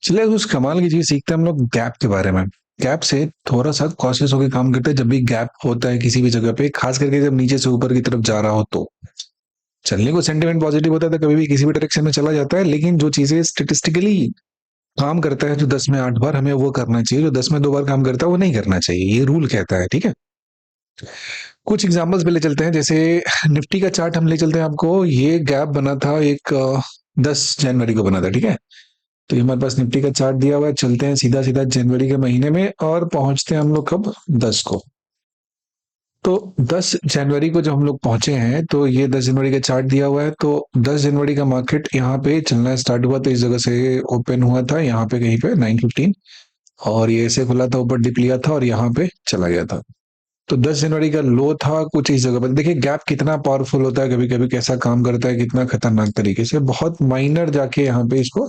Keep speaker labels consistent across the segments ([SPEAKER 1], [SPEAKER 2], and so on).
[SPEAKER 1] चलिए कुछ कमाल की चीज सीखते हैं हम लोग गैप के बारे में। गैप से थोड़ा सा कॉशियस होकर काम करते हैं जब भी गैप होता है किसी भी जगह पे, खास करके जब नीचे से ऊपर की तरफ जा रहा हो तो। चलने को सेंटिमेंट पॉजिटिव होता है तो कभी भी किसी भी डायरेक्शन में चला जाता है, लेकिन जो चीजें स्टेटिस्टिकली काम करता है, जो 10 में 8 बार हमें वो करना चाहिए, जो 10 में 2 बार काम करता है वो नहीं करना चाहिए, ये रूल कहता है। ठीक है, कुछ एग्जांपल्स पे ले चलते हैं। जैसे निफ्टी का चार्ट हम ले चलते हैं आपको। ये गैप बना था एक 10 जनवरी को बना था। ठीक है, तो ये हमारे पास निफ्टी का चार्ट दिया हुआ है। चलते हैं सीधा सीधा जनवरी के महीने में और पहुंचते हैं हम लोग कब, 10 को। तो 10 जनवरी को जब हम लोग पहुंचे हैं तो ये 10 जनवरी का चार्ट दिया हुआ है। तो 10 जनवरी का मार्केट यहाँ पे चलना स्टार्ट हुआ, तो इस जगह से ओपन हुआ था यहाँ पे कहीं पे 9:15, और ये ऐसे खुला था, ऊपर डिप लिया था और यहाँ पे चला गया था। तो 10 जनवरी का लो था कुछ इस जगह पर। देखिए गैप कितना पावरफुल होता है, कभी कभी कैसा काम करता है, कितना खतरनाक तरीके से। बहुत माइनर जाके यहाँ पे इसको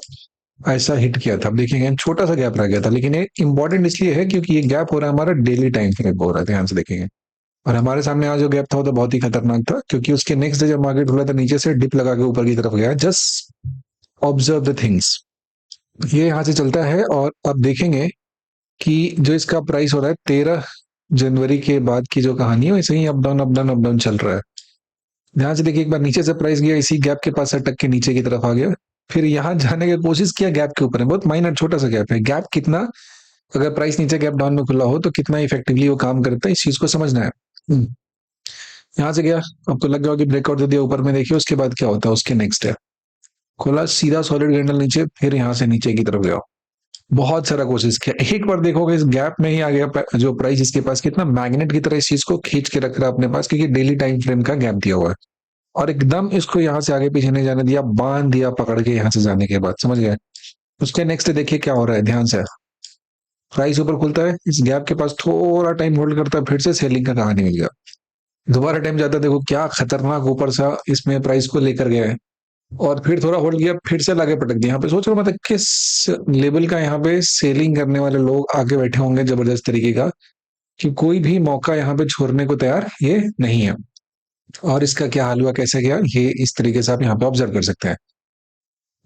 [SPEAKER 1] ऐसा हिट किया था। अब देखेंगे छोटा सा गैप रह गया था, लेकिन ये इंपॉर्टेंट इसलिए है क्योंकि ये गैप हो रहा है हमारा डेली टाइम फ्रेम हो रहा है, ध्यान से देखेंगे। और हमारे सामने आज जो गैप था वो तो बहुत ही खतरनाक था, क्योंकि उसके नेक्स्ट डे जब मार्केट खुला था नीचे से डिप लगा के ऊपर की तरफ गया। Just observe the things. ये यहाँ से चलता है और अब देखेंगे कि जो इसका प्राइस हो रहा है 13 जनवरी के बाद की जो कहानी है वैसे ही up down up down up down चल रहा है। ध्यान से देखिए, एक बार नीचे से प्राइस गया, इसी गैप के पास अटक के नीचे की तरफ आ गया, फिर यहाँ जाने की कोशिश किया गैप के ऊपर है। बहुत माइनर छोटा सा गैप है। गैप कितना, अगर प्राइस नीचे गैप डाउन में खुला हो तो कितना इफेक्टिवली वो काम करता है, इस चीज को समझना है। यहाँ से गया, आपको लग गया कि ब्रेकआउट दे दिया ऊपर में, देखिए उसके बाद क्या होता है। उसके नेक्स्ट है खुला सीधा सॉलिड कैंडल नीचे, फिर यहाँ से नीचे की तरफ गया। बहुत सारा कोशिश किया, एक बार देखोगे इस गैप में ही आ गया जो प्राइस इसके पास कितना मैग्नेट की तरह इस चीज को खींच के रख रहा है अपने पास, क्योंकि डेली टाइम फ्रेम का गैप दिया हुआ है। और एकदम इसको यहाँ से आगे पीछे नहीं जाने दिया, बांध दिया पकड़ के यहाँ से जाने के बाद, समझ गए। उसके नेक्स्ट देखिए क्या हो रहा है, ध्यान से। प्राइस ऊपर खुलता है, इस गैप के पास थोड़ा टाइम होल्ड करता है, फिर से सेलिंग का कहानी मिल गया। दोबारा टाइम जाता है, देखो क्या खतरनाक ऊपर सा इसमें प्राइस को लेकर गया है। और फिर थोड़ा होल्ड किया, फिर से लाके पटक दिया। यहाँ पे सोच रहा हूँ मतलब किस लेवल का यहाँ पे सेलिंग करने वाले लोग आगे बैठे होंगे जबरदस्त तरीके का, कि कोई भी मौका यहाँ पे छोड़ने को तैयार ये नहीं है। और इसका क्या हाल हुआ, कैसे गया, ये इस तरीके से आप यहाँ पे ऑब्जर्व कर सकते हैं।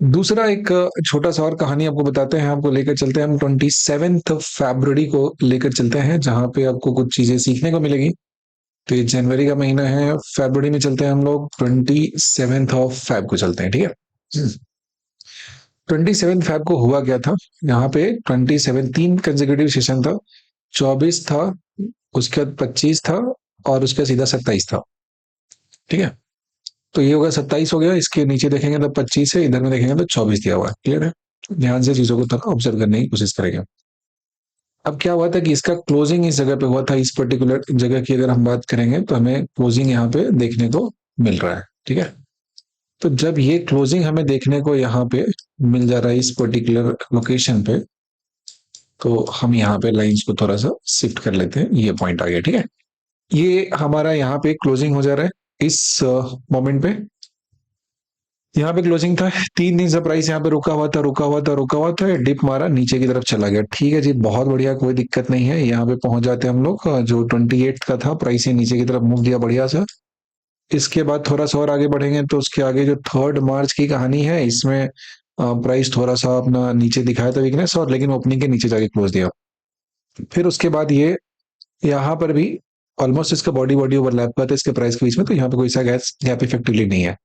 [SPEAKER 1] दूसरा एक छोटा सा और कहानी आपको बताते हैं, आपको लेकर चलते हैं हम 27 फरवरी को लेकर चलते हैं, जहां पे आपको कुछ चीजें सीखने को मिलेगी। तो ये जनवरी का महीना है, फरवरी में चलते हैं हम लोग, 27 ऑफ फेब को चलते हैं। ठीक है, 27 फेब को हुआ क्या था यहाँ पे। 27 तीन कंसेक्यूटिव सेशन था, 24 था, उसके बाद 25 था, और उसके सीधा 27 था। ठीक है, तो ये होगा 27 हो गया, इसके नीचे देखेंगे तो 25 है, इधर में देखेंगे तो 24 दिया हुआ है। क्लियर है, ध्यान से चीजों को थोड़ा ऑब्जर्व करने की कोशिश करेंगे। अब क्या हुआ था कि इसका क्लोजिंग इस जगह पे हुआ था, इस पर्टिकुलर जगह की अगर हम बात करेंगे तो हमें क्लोजिंग यहाँ पे देखने को मिल रहा है। ठीक है, तो जब ये क्लोजिंग हमें देखने को यहाँ पे मिल जा रहा है इस पर्टिकुलर लोकेशन पे, तो हम यहाँ पे लाइंस को थोड़ा सा शिफ्ट कर लेते हैं। ये पॉइंट आ गया। ठीक है, ये हमारा यहाँ पे क्लोजिंग हो जा रहा है इस मोमेंट पे। यहाँ पे क्लोजिंग था, 3 दिन से प्राइस यहाँ पे रुका हुआ था, रुका हुआ था, रुका हुआ था, डिप मारा, नीचे की तरफ चला गया। ठीक है जी, बहुत बढ़िया, कोई दिक्कत नहीं है। यहाँ पे पहुंच जाते हैं हम लोग, जो 28 का था प्राइस, से नीचे की तरफ मूव दिया बढ़िया सा। इसके बाद थोड़ा सा और आगे बढ़ेंगे तो उसके आगे जो 3 मार्च की कहानी है, इसमें प्राइस थोड़ा सा अपना नीचे दिखाया था वीकनेस, और लेकिन ओपनिंग के नीचे जाके क्लोज दिया। फिर उसके बाद ये यहाँ पर भी ऑलमोस्ट इसका बॉडी बॉडी ओवरलैप हुआ था इसके प्राइस के बीच में, तो यहाँ पे कोई सा गैप इफेक्टिवली नहीं है।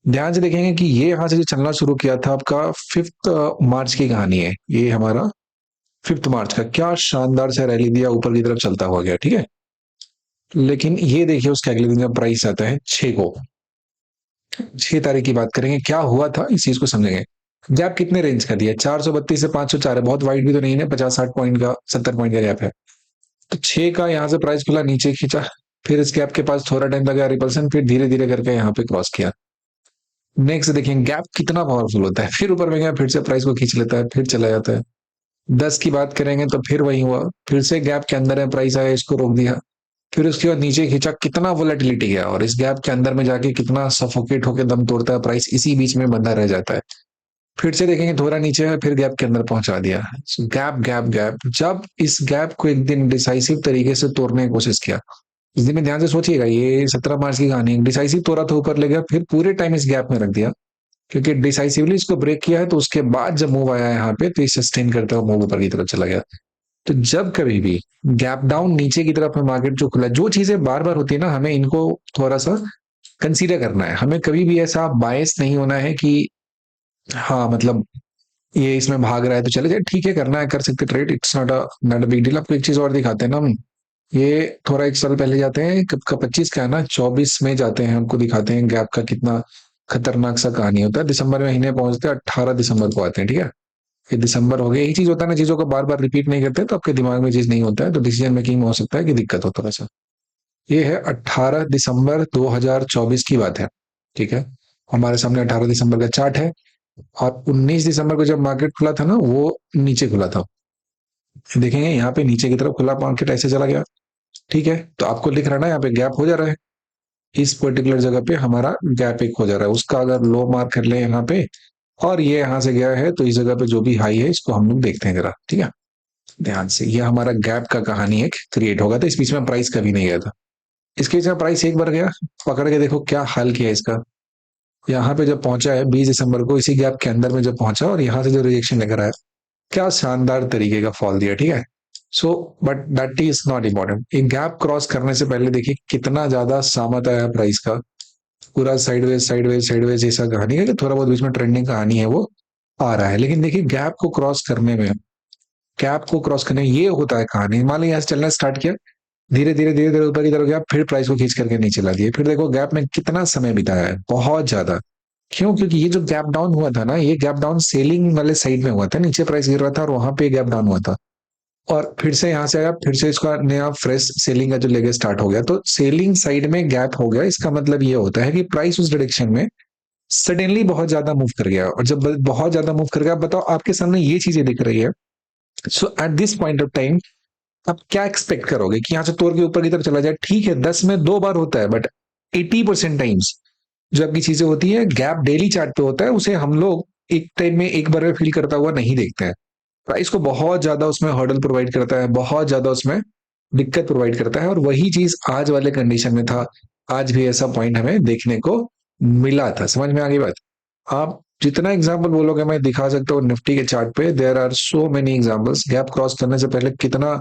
[SPEAKER 1] ध्यान से देखेंगे कि ये यहाँ से जो चलना शुरू किया था आपका 5 मार्च की कहानी है। ये हमारा 5 मार्च का, क्या शानदार सा रैली दिया, ऊपर की तरफ चलता हुआ गया। ठीक है, लेकिन ये देखिए उसके अगले दिन जब प्राइस आता है 6 को, 6 तारीख की बात करेंगे, क्या हुआ था इस चीज को समझेंगे। गैप कितने रेंज का दिया, 432 से 504 है, बहुत वाइड भी तो नहीं है, 50-60 पॉइंट का, 70 पॉइंट का गैप है। तो 6 का यहाँ से प्राइस खुला, नीचे खींचा, फिर इस गैप के पास थोड़ा टाइम लगा रिपल्सन, फिर धीरे धीरे करके यहाँ पे क्रॉस किया। नेक्स्ट देखेंगे गैप कितना पावरफुल होता है, फिर ऊपर में गया, फिर से प्राइस को खींच लेता है, फिर चला जाता है। 10 की बात करेंगे तो फिर वही हुआ, फिर से गैप के अंदर है, प्राइस आया, इसको रोक दिया, फिर उसके बाद नीचे खींचा, कितना वोलेटिलिटी गया, और इस गैप के अंदर में जाके कितना सफोकेट होकर दम तोड़ता है प्राइस, इसी बीच में बंधा रह जाता है। फिर से देखेंगे थोड़ा नीचे है, फिर गैप के अंदर पहुंचा दिया। गैप गैप गैप, जब इस गैप को एक दिन डिसाइसिव तरीके से तोड़ने की कोशिश किया, इस दिन में ध्यान से सोचिएगा, ये 17 मार्च की कहानी, डिसाइसिव तोड़ा था, ऊपर ले गया, फिर पूरे टाइम इस गैप में रख दिया, क्योंकि डिसाइसिवली इसको ब्रेक किया है, तो उसके बाद जब मूव आया यहाँ पे तो ये सस्टेन करते हुए मूव ऊपर की तरफ चला गया। तो जब कभी भी गैप डाउन नीचे की तरफ में मार्केट जो खुला, जो चीजें बार बार होती है ना, हमें इनको थोड़ा सा कंसीडर करना है। हमें कभी भी ऐसा बायस नहीं होना है कि हाँ मतलब ये इसमें भाग रहा है तो चले जाए, ठीक है करना है कर सकते trade, it's not a big deal. आपको एक चीज और दिखाते हैं ना हम, ये थोड़ा एक साल पहले जाते हैं, कब का 25 का है ना, 24 में जाते हैं, हमको दिखाते हैं गैप का कितना खतरनाक सा कहानी होता है। दिसंबर महीने पहुंचते हैं, 18 दिसंबर को आते हैं, ठीक है। ये दिसंबर हो गया, यही चीज होता है ना, चीजों को बार बार रिपीट नहीं करते तो आपके दिमाग में चीज नहीं होता है, तो डिसीजन मेकिंग में हो सकता है कि दिक्कत हो थोड़ा सा। ये है 18 दिसंबर 2024 की बात है, ठीक है। हमारे सामने 18 दिसंबर का चार्ट है, और 19 दिसंबर को जब मार्केट खुला था ना, वो नीचे खुला था। देखेंगे यहाँ पे नीचे की तरफ खुला मार्केट, ऐसे चला गया, ठीक है। तो आपको लिख रहा है ना, यहाँ पे गैप हो जा रहा है, इस पर्टिकुलर जगह पे हमारा गैप एक हो जा रहा है। उसका अगर लो मार्क कर ले यहाँ पे, और ये यहाँ से गया है, तो इस जगह पे जो भी हाई है इसको हम लोग देखते हैं जरा, ठीक है ध्यान से। ये हमारा गैप का कहानी एक क्रिएट होगा था, इस बीच में प्राइस कभी नहीं गया था। इसके बीच में प्राइस एक बार गया, पकड़ के देखो क्या हाल किया इसका। यहाँ पे जब पहुंचा है 20 दिसंबर को, इसी गैप के अंदर में जब पहुंचा, और यहाँ से जो रिजेक्शन लेकर आया, क्या शानदार तरीके का फॉल दिया, ठीक है। So but that is not important. एक गैप क्रॉस करने से पहले देखिए कितना ज्यादा सामत आया प्राइस का, पूरा साइडवेज साइडवेज साइडवेज जैसा कहानी है, कि थोड़ा बहुत बीच में ट्रेंडिंग कहानी है वो आ रहा है। लेकिन देखिए गैप को क्रॉस करने में, गैप को क्रॉस करने में ये होता है कहानी। मान लो यहाँ से चलना स्टार्ट किया, धीरे धीरे धीरे धीरे ऊपर की तरफ गया, फिर प्राइस को खींच करके नीचे ला दिया, फिर देखो गैप में कितना समय बिताया है, बहुत ज्यादा। क्यों? क्योंकि ये जो गैप डाउन हुआ था ना, ये गैप डाउन सेलिंग वाले साइड में हुआ था, नीचे प्राइस गिर रहा था और वहां पे गैप डाउन हुआ था, और फिर से यहाँ से आया, फिर से इसका नया फ्रेश सेलिंग का जो लेग स्टार्ट हो गया, तो सेलिंग साइड में गैप हो गया। इसका मतलब ये होता है कि प्राइस उस डायरेक्शन में सडनली बहुत ज्यादा मूव कर गया, और जब बहुत ज्यादा मूव कर गया, बताओ आपके सामने ये चीजें दिख रही है। So at this point of time आप क्या एक्सपेक्ट करोगे कि यहाँ से तोड़ के ऊपर की तरफ चला जाए? ठीक है 10 में 2 बार होता है, बट 80% टाइम्स जो आपकी चीजें होती है, गैप डेली चार्ट पे होता है, उसे हम लोग एक टाइम में एक बार में फील करता हुआ नहीं देखते हैं। प्राइस को बहुत ज्यादा उसमें हर्डल प्रोवाइड करता है, बहुत ज्यादा उसमें दिक्कत प्रोवाइड करता है, और वही चीज आज वाले कंडीशन में था। आज भी ऐसा पॉइंट हमें देखने को मिला था। समझ में आ गई बात? आप जितना एग्जाम्पल बोलोगे मैं दिखा सकता हूँ निफ्टी के चार्ट पे, there are so many examples. Gap cross करने से पहले कितना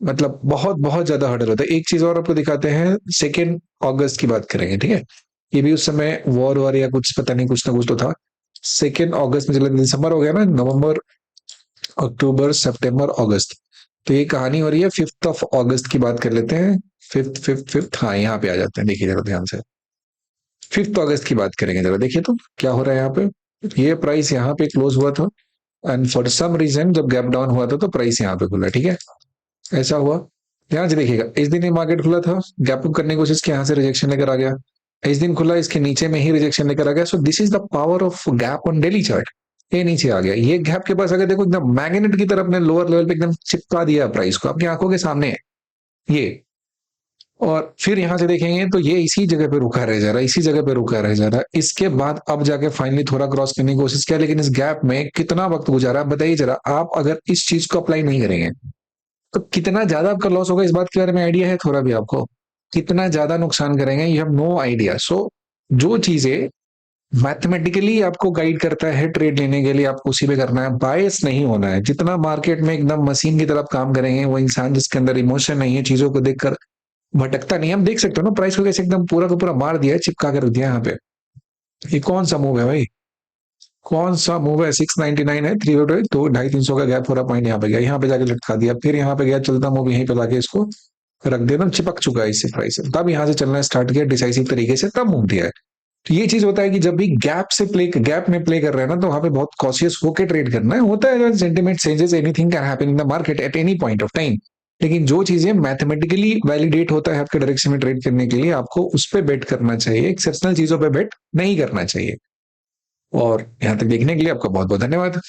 [SPEAKER 1] मतलब बहुत बहुत ज्यादा हर्डल होता है। एक चीज और आपको दिखाते हैं, 2 अगस्त की बात करेंगे, ठीक है। ये भी उस समय वॉर वॉर या कुछ पता नहीं, कुछ ना कुछ तो था। 2 अगस्त में, चलो दिसंबर हो गया ना, नवंबर अक्टूबर सितंबर अगस्त, तो ये कहानी हो रही है 5 अगस्त की बात कर लेते हैं। फिफ्थ फिफ्थ फिफ्थ, हाँ यहाँ पे आ जाते हैं, देखिए जरा ध्यान से। 5 अगस्त की बात करेंगे जरा, देखिए तो क्या हो रहा है यहाँ पे। ये प्राइस यहाँ पे क्लोज हुआ था, एंड फॉर सम रीजन जब गैप डाउन हुआ था तो प्राइस यहाँ पे खुला, ठीक है। ऐसा हुआ, ध्यान से देखिएगा। इस दिन ये मार्केट खुला था, गैप अप करने की कोशिश की, यहाँ से रिजेक्शन लेकर आ गया। इस दिन खुला, इसके नीचे में ही रिजेक्शन लेकर आ गया। So this is the power of gap on daily chart. ये नीचे आ गया, ये गैप के पास अगर देखो एकदम मैग्नेट की तरफ ने लोअर लेवल पे एकदम चिपका दिया प्राइस को, आपकी आंखों के सामने है ये। और फिर यहां से देखेंगे तो ये इसी जगह पे रुका रह जा रहा है, इसी जगह पे रुका रह जा रहा है। इसके बाद अब जाके फाइनली थोड़ा क्रॉस करने की कोशिश किया, लेकिन इस गैप में कितना वक्त गुजारा बताइए जरा। आप अगर इस चीज को अप्लाई नहीं करेंगे तो कितना ज्यादा आपका लॉस होगा, इस बात के बारे में आइडिया है थोड़ा भी आपको? कितना ज्यादा नुकसान करेंगे, यू हैव नो आइडिया। सो जो चीजें मैथमेटिकली आपको गाइड करता है ट्रेड लेने के लिए, आपको उसी पे करना है, बायस नहीं होना है। जितना मार्केट में एकदम मशीन की तरफ काम करेंगे, वो इंसान जिसके अंदर इमोशन नहीं है, चीजों को देखकर भटकता नहीं है। हम देख सकते हो ना प्राइस को कैसे एकदम पूरा का पूरा मार दिया है, चिपका कर रख दिया यहाँ पे। ये कौन सा मूव है भाई, कौन सा मूव है? 699 है, 3 तो 250-300 का गैप हो रहा, पॉइंट यहाँ पे गया, यहाँ पे जाके लटका दिया, फिर यहाँ पे गया, चलता मूव यहीं पे लाके इसको रख दिया, चिपक चुका है इससे प्राइस। तब यहाँ से चलना स्टार्ट किया डिसाइसिव तरीके से, तब मूव दिया है। तो ये चीज होता है कि जब भी गैप में प्ले कर रहे हैं ना, तो वहां पे बहुत कॉशियस होकर ट्रेड करना है। होता है sentiment changes, anything can happen in the market at any point of time. लेकिन जो चीजें मैथमेटिकली वैलिडेट होता है आपके डायरेक्शन में ट्रेड करने के लिए, आपको उस पर बेट करना चाहिए, एक्सेप्शनल चीजों पर बेट नहीं करना चाहिए। और यहाँ तक देखने के लिए आपका बहुत बहुत धन्यवाद।